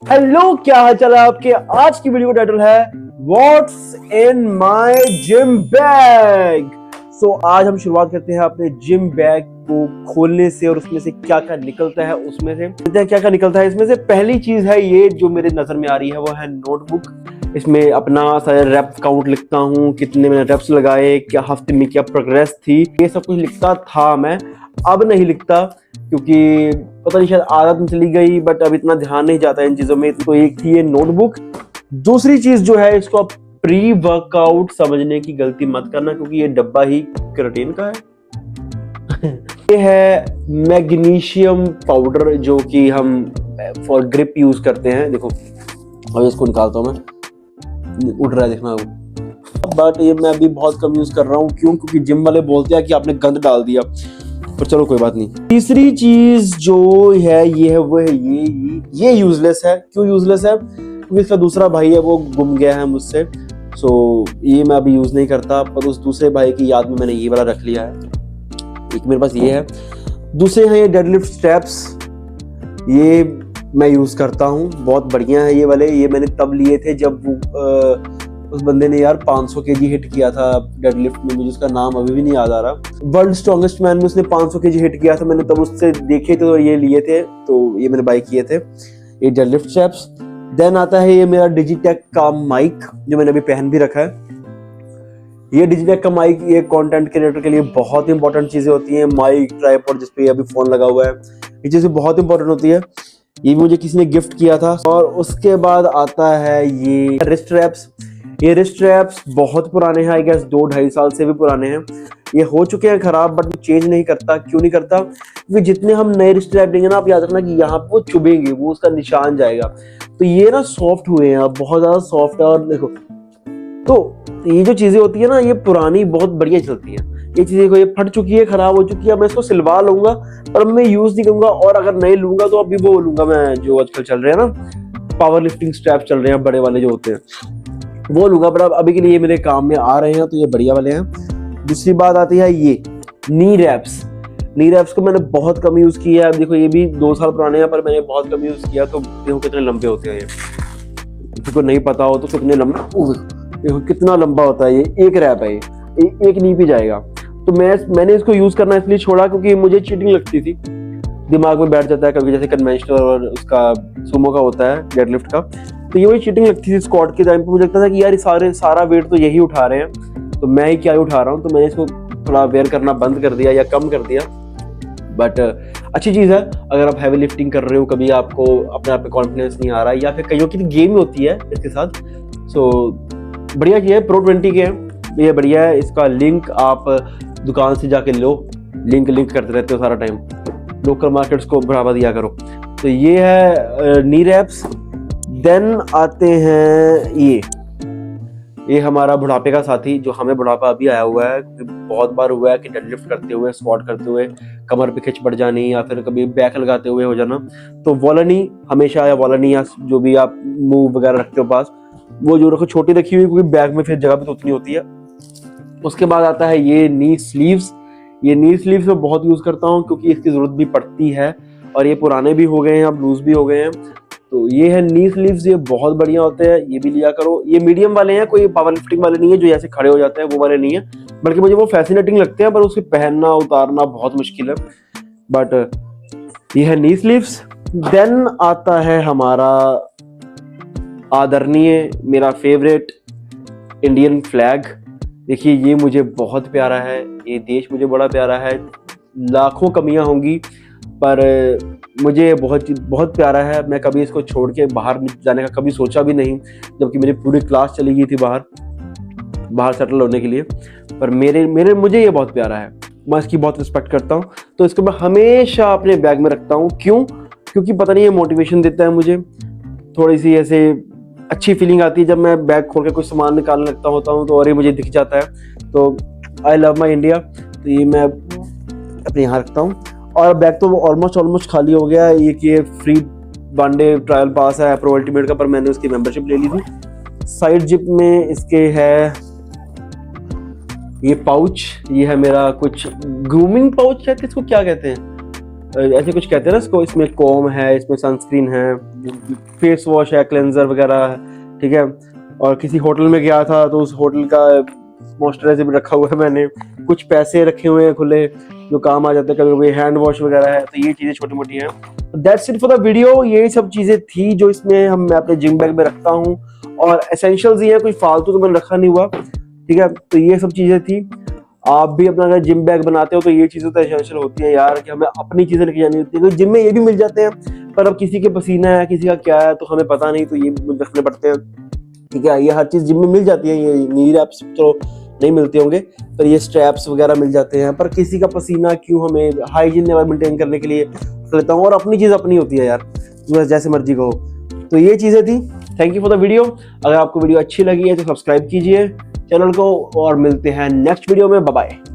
Hello, क्या हाल चाल है आपके। आज की वीडियो का टाइटल है what's in my gym bag. आज हम शुरुआत करते हैं अपने जिम बैग को खोलने से और उसमें से क्या क्या निकलता है। इसमें से पहली चीज है ये जो मेरे नजर में आ रही है, वो है नोटबुक। इसमें अपना सारे रेप काउंट लिखता हूँ, कितने मैंने रेप्स लगाए, क्या हफ्ते में क्या प्रोग्रेस थी, ये सब कुछ लिखता था मैं। अब नहीं लिखता क्योंकि पता नहीं शायद आदत में चली गई, बट अब इतना ध्यान नहीं जाता इन चीजों में। तो एक थी ये नोटबुक। दूसरी चीज जो है, इसको आप प्री वर्कआउट समझने की गलती मत करना क्योंकि ये डब्बा ही केराटिन का है। ये है मैग्नीशियम पाउडर जो कि हम फॉर ग्रिप यूज करते हैं। देखो अब इसको निकालता हूं मैं, उड़ रहा है देखना। बट ये मैं अभी बहुत कम यूज कर रहा हूँ। क्यों? क्योंकि जिम वाले बोलते हैं कि आपने गंद डाल दिया, पर चलो कोई बात नहीं। तीसरी चीज जो है ये है वो है ये यूजलेस है। क्यों यूजलेस है? क्योंकि इसका दूसरा भाई है वो गुम गया है मुझसे। ये मैं अभी यूज नहीं करता, पर उस दूसरे भाई की याद में मैंने ये वाला रख लिया है। एक मेरे पास ये है। दूसरे हैं ये डेडलिफ्ट स्टेप्स, ये मैं यूज करता हूँ, बहुत बढ़िया है ये वाले। ये मैंने तब लिए थे जब उस बंदे ने यार 500 केजी हिट किया था डेडलिफ्ट में। मुझे उसका नाम अभी भी नहीं याद आ रहा। वर्ल्ड स्ट्रॉन्गेस्ट मैन में उसने 500 केजी हिट किया था। मैंने तब उससे देखे थे और ये लिए थे, तो ये मैंने बाय किए थे ये डेडलिफ्ट स्टेप्स। देन आता है ये मेरा डिजिटेक का माइक जो मैंने अभी पहन भी रखा है। ये डिजिटेक का माइक ये कंटेंट क्रिएटर के लिए बहुत इंपॉर्टेंट चीजें होती हैं। माइक, ट्राइपॉड जिसपे अभी फोन लगा हुआ है, ये चीजें बहुत इंपॉर्टेंट होती है। ये मुझे किसी ने गिफ्ट किया था। और उसके बाद आता है ये रिस्ट रैप्स। ये रिस्ट रैप्स बहुत पुराने हैं, आई गेस 2-2.5 साल से भी पुराने हैं। ये हो चुके हैं खराब, बट चेंज नहीं करता। क्यों नहीं करता? क्योंकि जितने हम नए रिस्ट रैप देंगे ना, आप याद रखना कि यहाँ पे वो चुभेंगे, वो उसका निशान जाएगा। तो ये ना सॉफ्ट हुए हैं, बहुत ज्यादा सॉफ्ट है। और देखो, तो ये जो चीजें होती है ना, ये पुरानी बहुत बढ़िया चलती है। ये चीजें को ये फट चुकी है, खराब हो चुकी है, मैं इसको सिलवा लूंगा पर मैं यूज नहीं करूंगा। और अगर नहीं लूंगा तो अभी वो लूंगा मैं, जो आजकल चल रहे हैं ना पावर लिफ्टिंग स्ट्रैप चल रहे हैं बड़े वाले जो होते हैं, वो लूंगा। पर अभी के लिए ये मेरे काम में आ रहे हैं, तो ये बढ़िया वाले हैं। दूसरी बात आती है ये नी रैप्स। नी रैप्स को मैंने बहुत कम यूज किया है। अब देखो ये भी 2 साल पुराने हैं, पर मैंने बहुत कम यूज किया। तो देखो कितने लंबे होते हैं ये, किसी को नहीं पता हो तो कितने लंबे, देखो कितना लंबा होता है। ये एक रैप है, ये एक नी पे जाएगा। तो मैंने इसको यूज करना इसलिए छोड़ा क्योंकि मुझे चीटिंग लगती थी, दिमाग में बैठ जाता है कभी, जैसे कन्वेंशनल और उसका सुमो का होता है डेडलिफ्ट का। तो ये वही चीटिंग लगती थी स्क्वाट के टाइम पे। मुझे लगता था कि यार सारा वेट तो यही उठा रहे हैं, तो मैं ही क्या ही उठा रहा हूँ। तो मैंने इसको थोड़ा वेयर करना बंद कर दिया या कम कर दिया। बट अच्छी चीज़ है अगर आप हैवी लिफ्टिंग कर रहे हो, कभी आपको अपने आप पे कॉन्फिडेंस नहीं आ रहा है, या फिर कईयों की गेम होती है इसके साथ। बढ़िया चीज़ है, प्रो 20 के हैं ये, बढ़िया है। इसका लिंक आप दुकान से जाके लो, लिंक करते रहते हो सारा टाइम, लोकल मार्केट्स को बढ़ावा दिया करो। तो ये है नी रैप्स। देन आते हैं ये हमारा बुढ़ापे का साथी, जो हमें बुढ़ापा अभी आया हुआ है। बहुत बार हुआ है कि डेडलिफ्ट करते हुए, स्क्वाट करते हुए कमर पे खिंच पड़ जानी, या फिर कभी बैक लगाते हुए हो जाना। तो वॉलनी हमेशा, या वॉलनी या जो भी आप मूव वगैरह रखते हो पास, वो जो रखो छोटी रखी हुई, क्योंकि बैग में फिर जगह भी तो उतनी होती है। उसके बाद आता है ये नी स्लीव्स। ये नी स्लीव्स मैं बहुत यूज करता हूँ क्योंकि इसकी जरूरत भी पड़ती है, और ये पुराने भी हो गए हैं, अब लूज भी हो गए हैं। तो ये है नी स्लीव्स, ये बहुत बढ़िया होते हैं, ये भी लिया करो। ये मीडियम वाले हैं, कोई पावर लिफ्टिंग वाले नहीं है जो ऐसे खड़े हो जाते हैं, वो वाले नहीं है। बल्कि मुझे वो फैसिनेटिंग लगते हैं, पर उसके पहनना उतारना बहुत मुश्किल है। बट ये है नी स्लीव्स। देन आता है हमारा आदरणीय, मेरा फेवरेट इंडियन फ्लैग। देखिए ये मुझे बहुत प्यारा है, ये देश मुझे बड़ा प्यारा है। लाखों कमियां होंगी, पर मुझे बहुत प्यारा है। मैं कभी इसको छोड़ के बाहर जाने का कभी सोचा भी नहीं, जबकि मेरी पूरी क्लास चली गई थी बाहर सेटल होने के लिए। पर मुझे ये बहुत प्यारा है, मैं इसकी बहुत रिस्पेक्ट करता हूँ। तो इसको मैं हमेशा अपने बैग में रखता हूँ। क्यों? क्योंकि पता नहीं, ये मोटिवेशन देता है मुझे। थोड़ी सी ऐसे अच्छी फीलिंग आती है जब मैं बैग खोल के कुछ सामान निकालने लगता होता हूँ, तो और ये मुझे दिख जाता है। तो आई लव माई इंडिया। तो ये मैं अपने यहाँ रखता हूँ। और बैग तो ऑलमोस्ट खाली हो गया है। ये फ्री 1 डे ट्रायल पास है प्रो अल्टीमेट का, पर मैंने उसकी मेंबरशिप ले ली थी। साइड जिप में इसके है ये पाउच, ये है मेरा कुछ ग्रूमिंग पाउच है, इसको क्या कहते हैं, ऐसे कुछ कहते हैं ना इसको। इसमें कॉम है, इसमें सनस्क्रीन है, फेस वॉश है, क्लेंजर वगैरह है, ठीक है। और किसी होटल में गया था तो उस होटल का मॉइस्चराइजर भी रखा हुआ है मैंने, कुछ पैसे रखे हुए हैं खुले जो काम आ जाते हैं, कभी कभी हैंड वॉश वगैरह है। तो ये चीज़ें छोटी मोटी हैं। That's it for the video. यही सब चीज़ें थी जो इसमें मैं अपने जिम बैग में रखता हूँ, और एसेंशियल्स ही है, कोई फालतू तो मैंने रखा नहीं हुआ, ठीक है। तो ये सब चीज़ें थी। आप भी अपना अगर जिम बैग बनाते हो तो ये चीज़ें तो एसेंशियल होती है यार, कि हमें अपनी चीज़ें लेके जानी होती है, क्योंकि जिम में ये भी मिल जाते हैं, पर अब किसी के पसीना है, किसी का क्या है, तो हमें पता नहीं, तो ये रखने पड़ते हैं, ठीक है। ये हर चीज़ जिम में मिल जाती है, ये नी रैप्स तो नहीं मिलते होंगे, पर ये स्ट्रैप्स वगैरह मिल जाते हैं। पर किसी का पसीना क्यों, हमें हाइजीन लेवल मेंटेन करने के लिए लेता हूँ, और अपनी चीज़ अपनी होती है यार, जैसे मर्जी कहो। तो ये चीज़ें थी। Thank you for the video. अगर आपको वीडियो अच्छी लगी है तो सब्सक्राइब कीजिए चैनल को, और मिलते हैं नेक्स्ट वीडियो में। Bye bye.